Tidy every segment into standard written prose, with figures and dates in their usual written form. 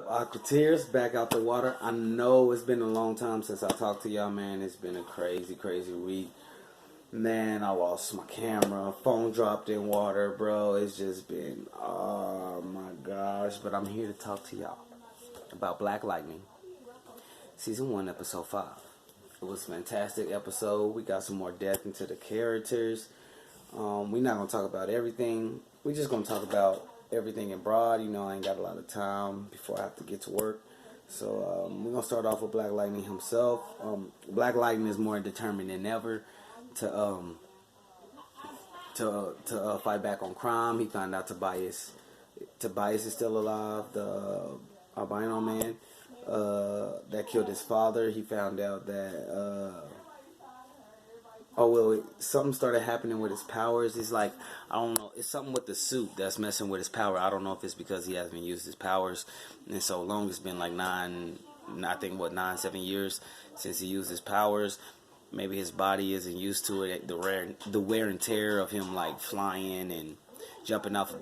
Aquateers back out the water. I know it's been a long time since I talked to y'all, man. It's been a crazy, crazy week. Man, I lost my camera. Phone dropped in water, bro. It's just been, oh my gosh. But I'm here to talk to y'all about Black Lightning, Season 1, Episode 5. It was a fantastic episode. We got some more depth into the characters. We're not going to talk about everything. We're just going to talk about everything in broad. You know, I ain't got a lot of time before I have to get to work. So we're going to start off with Black Lightning himself. Black Lightning is more determined than ever to fight back on crime. He found out Tobias is still alive, the albino man that killed his father. He found out that something started happening with his powers. It's like, I don't know, it's something with the suit that's messing with his power. I don't know if it's because he hasn't used his powers in so long. It's been like 7 years since he used his powers. Maybe his body isn't used to it. The wear and tear of him like flying and jumping off of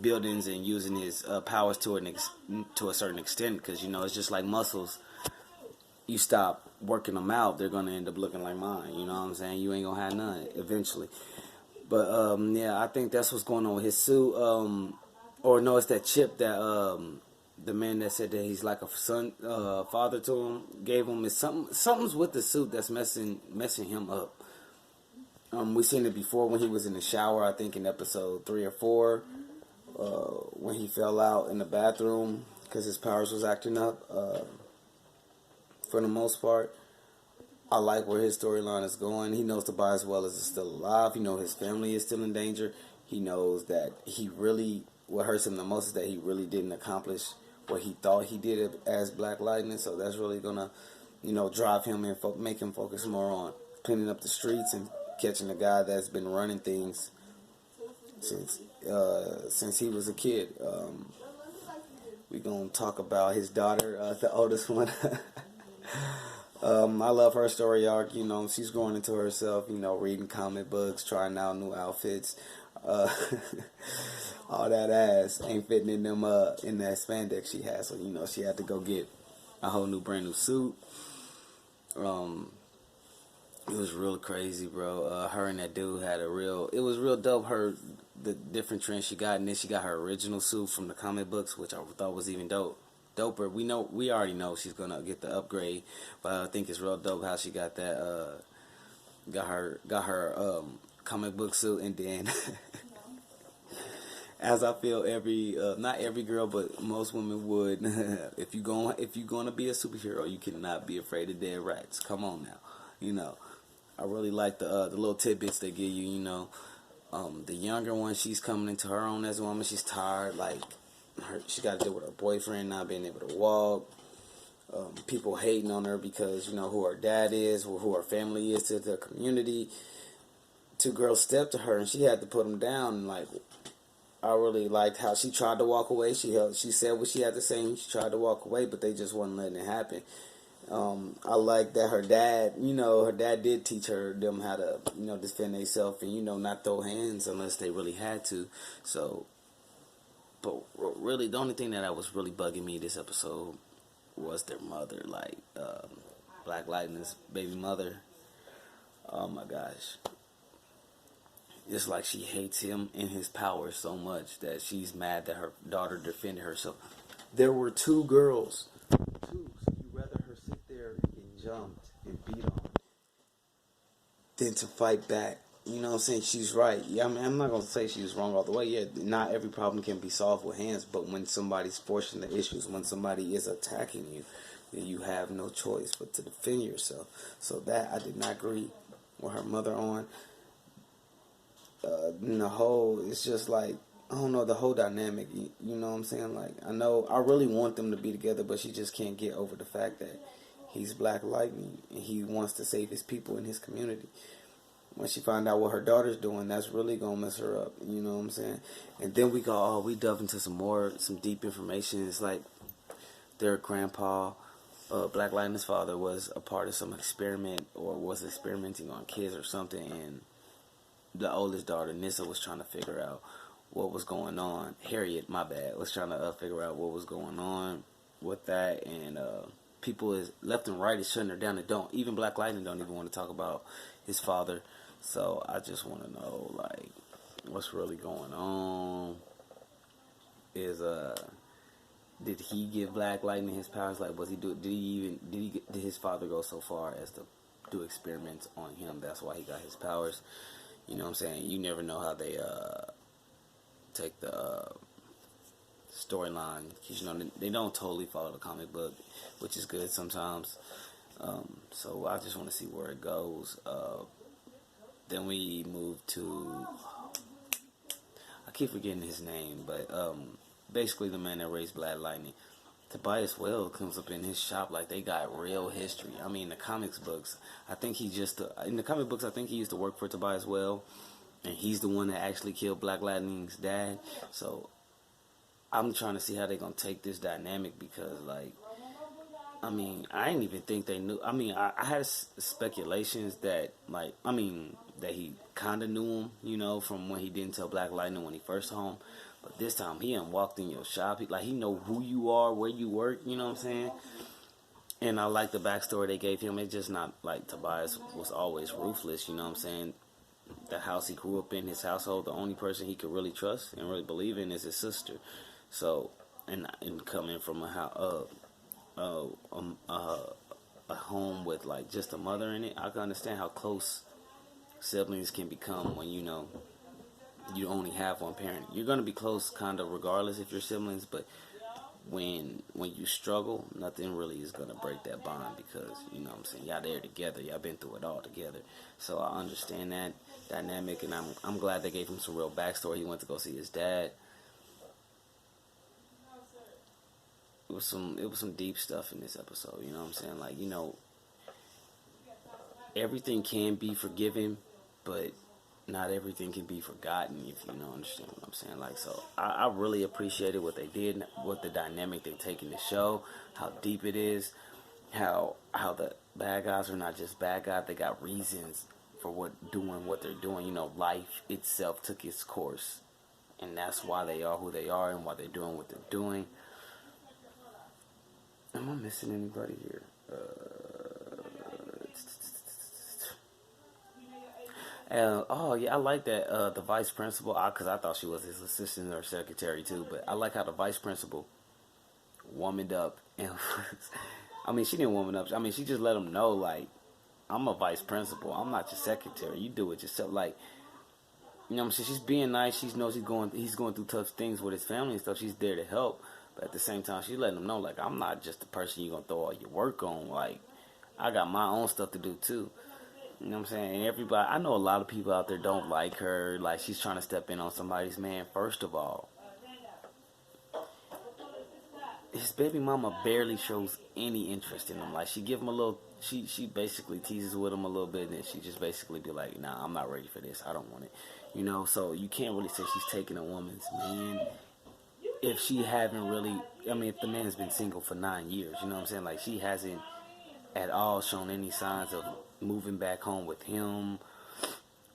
buildings and using his powers to a certain extent, because it's just like muscles. You stop working them out, they're gonna end up looking like mine. You know what I'm saying? You ain't gonna have none eventually. But yeah, I think that's what's going on with his suit. Or no, it's that chip that the man that said that he's like a father to him gave him. Is something's with the suit that's messing him up. We seen it before when he was in the shower. I think in episode 3 or 4, when he fell out in the bathroom because his powers was acting up. For the most part, I like where his storyline is going. He knows Tobias Wells is still alive. He knows his family is still in danger. He knows that what hurts him the most is that he really didn't accomplish what he thought he did as Black Lightning. So that's really gonna, drive him and make him focus more on cleaning up the streets and catching a guy that's been running things since he was a kid. We're gonna talk about his daughter, the oldest one. I love her story arc. She's growing into herself, reading comic books, trying out new outfits. All that ass ain't fitting in them in that spandex she has. So, she had to go get a whole brand new suit. It was real crazy, bro. Her and that dude it was real dope, the different trends she got, and then she got her original suit from the comic books, which I thought was even doper. We already know she's gonna get the upgrade, but I think it's real dope how she got that, got her comic book suit, and then as I feel not every girl, but most women would, if you gonna be a superhero, you cannot be afraid of dead rats. Come on now, I really like the little tidbits they give you. The younger one, she's coming into her own as a woman. She's tired, she got to deal with her boyfriend not being able to walk. People hating on her because who her dad is, who her family is to the community. 2 girls stepped to her and she had to put them down. And I really liked how she tried to walk away. She said what she had to say and she tried to walk away, but they just wasn't letting it happen. I like that her dad did teach them how to, defend themselves and, not throw hands unless they really had to. So, but really, the only thing that was really bugging me this episode was their mother, Black Lightning's baby mother. Oh my gosh. It's like she hates him and his power so much that she's mad that her daughter defended herself. There were 2 girls. 2. So you'd rather her sit there and get jumped and beat on than to fight back. You know what I'm saying? She's right. Yeah, I mean, I'm not going to say she was wrong all the way. Yeah, not every problem can be solved with hands, but when somebody's forcing the issues, when somebody is attacking you, then you have no choice but to defend yourself. So that I did not agree with her mother on. It's just like, I don't know, the whole dynamic, you know what I'm saying? I really want them to be together, but she just can't get over the fact that he's Black Lightning and he wants to save his people in his community. When she find out what her daughter's doing, that's really gonna mess her up, you know what I'm saying? And then we dove into some deep information. It's like their grandpa, Black Lightning's father, was a part of some experiment or was experimenting on kids or something, and the oldest daughter, Nissa, was trying to figure out what was going on. Harriet, my bad, was trying to figure out what was going on. with that, and people is left and right is shutting her down. And don't even Black Lightning don't even want to talk about his father. So I just want to know like what's really going on. Is did he give Black Lightning his powers? Like, was he do? Did his father go so far as to do experiments on him? That's why he got his powers. You know what I'm saying? You never know how they take the storyline. You know, they don't totally follow the comic book, which is good sometimes. So I just want to see where it goes. Then we move to, I keep forgetting his name, but basically the man that raised Black Lightning. Tobias Wells comes up in his shop like they got real history. I mean, the comics books, I think he just, in the comic books, I think he used to work for Tobias Wells, and he's the one that actually killed Black Lightning's dad. So I'm trying to see how they're going to take this dynamic because, like, I mean, I didn't even think they knew. I mean, I had speculations that, like, I mean, that he kind of knew him, you know, from when he didn't tell Black Lightning when he first saw him. But this time, he done walked in your shop. He know who you are, where you work, you know what I'm saying? And I like the backstory they gave him. It's just not like Tobias was always ruthless, you know what I'm saying? The house he grew up in, his household, the only person he could really trust and really believe in is his sister. So, and coming from a home with like just a mother in it, I can understand how close siblings can become when you know you only have one parent. You're gonna be close, kind of, regardless if you're siblings. But when you struggle, nothing really is gonna break that bond because you know what I'm saying, y'all there together, y'all been through it all together. So I understand that dynamic, and I'm glad they gave him some real backstory. He went to go see his dad. It was some deep stuff in this episode. You know what I'm saying? Like, you know, everything can be forgiven, but not everything can be forgotten, if you know, understand what I'm saying. Like, so I really appreciated what they did, what the dynamic they take in the show, how deep it is, how the bad guys are not just bad guys, they got reasons for what they're doing. You know, life itself took its course, and that's why they are who they are and why they're doing what they're doing. Am I missing anybody here? Oh yeah, I like that the vice principal, because I thought she was his assistant or secretary too. But I like how the vice principal womaned up, and I mean, she didn't woman up. I mean, she just let him know, like, I'm a vice principal. I'm not your secretary. You do it yourself. Like, you know what I'm saying? She's being nice. She knows he's going through tough things with his family and stuff. She's there to help. But at the same time, she's letting him know, like, I'm not just the person you're going to throw all your work on. Like, I got my own stuff to do, too. You know what I'm saying? And everybody, I know a lot of people out there don't like her. Like, she's trying to step in on somebody's man. First of all, his baby mama barely shows any interest in him. Like, she give him a little, she basically teases with him a little bit, and then she just basically be like, nah, I'm not ready for this. I don't want it. You know, so you can't really say she's taking a woman's man if she haven't really, I mean, if the man has been single for 9 years, you know what I'm saying? Like, she hasn't at all shown any signs of moving back home with him.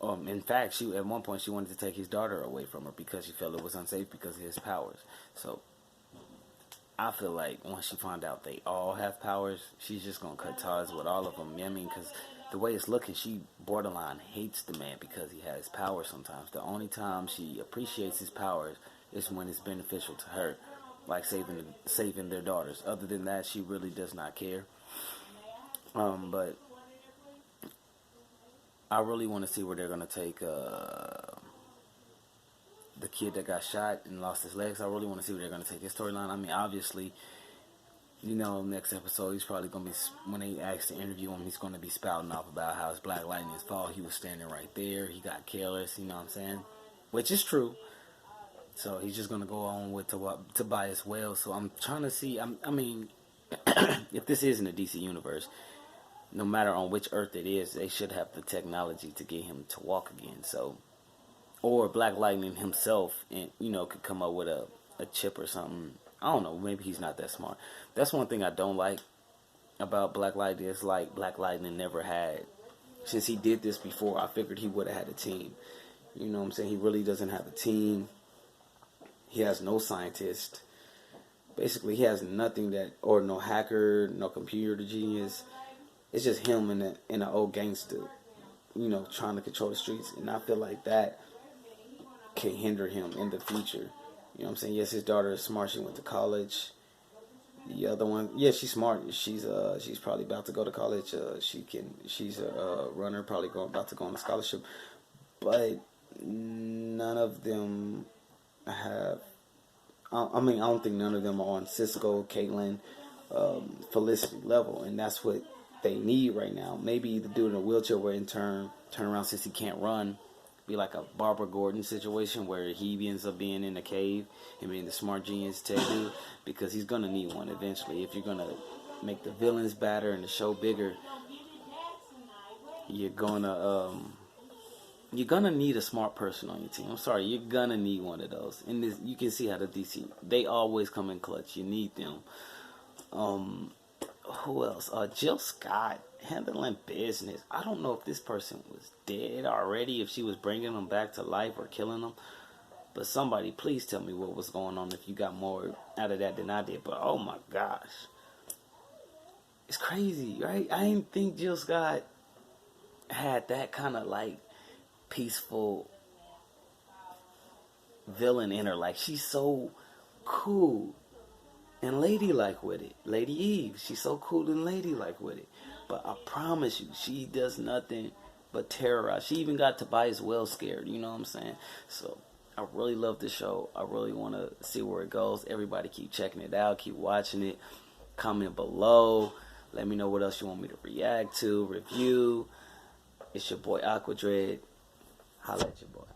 In fact, she at one point she wanted to take his daughter away from her because she felt it was unsafe because of his powers. So I feel like once she found out they all have powers, she's just gonna cut ties with all of them. You know what I mean? Because the way it's looking, she borderline hates the man because he has powers. Sometimes the only time she appreciates his powers is when it's beneficial to her, like saving their daughters. Other than that, she really does not care. But I really want to see where they're gonna take the kid that got shot and lost his legs. I really want to see where they're gonna take his storyline. I mean, obviously, you know, next episode he's probably gonna be, when they actually interview him, he's gonna be spouting off about how it's Black Lightning's fault. He was standing right there. He got careless. You know what I'm saying? Which is true. So he's just gonna go on with Tobias Wells. So I'm trying to see. I mean, if this is in the DC universe, no matter on which Earth it is, they should have the technology to get him to walk again. So, or Black Lightning himself, and you know, could come up with a chip or something. I don't know. Maybe he's not that smart. That's one thing I don't like about Black Lightning. It's like Black Lightning never had. Since he did this before, I figured he would have had a team. You know what I'm saying? He really doesn't have a team. He has no scientist. Basically, he has nothing that, or no hacker, no computer genius. It's just him and an old gangster, trying to control the streets. And I feel like that can hinder him in the future. You know what I'm saying? Yes, his daughter is smart. She went to college. The other one, yeah, she's smart. She's probably about to go to college. She's a runner, probably about to go on a scholarship. But none of them have. I mean, I don't think none of them are on Cisco, Caitlyn, Felicity level, and that's what they need right now. Maybe the dude in a wheelchair will in turn around since he can't run, be like a Barbara Gordon situation where he ends up being in the cave and being the smart genius Teddy, because he's gonna need one eventually. If you're gonna make the villains better and the show bigger, you're gonna need a smart person on your team. I'm sorry, you're gonna need one of those. And this, you can see how the DC, they always come in clutch. You need them. Who else? Jill Scott handling business. I don't know if this person was dead already, if she was bringing them back to life or killing them. But somebody, please tell me what was going on if you got more out of that than I did. But oh my gosh, it's crazy, right? I didn't think Jill Scott had that kind of like peaceful villain in her. Like, she's so cool and ladylike with it. Lady Eve, she's so cool and ladylike with it. But I promise you, she does nothing but terrorize. She even got Tobias Wells scared, you know what I'm saying? So I really love the show. I really want to see where it goes. Everybody keep checking it out, keep watching it. Comment below. Let me know what else you want me to react to, review. It's your boy Aquadread. Holla at your boy.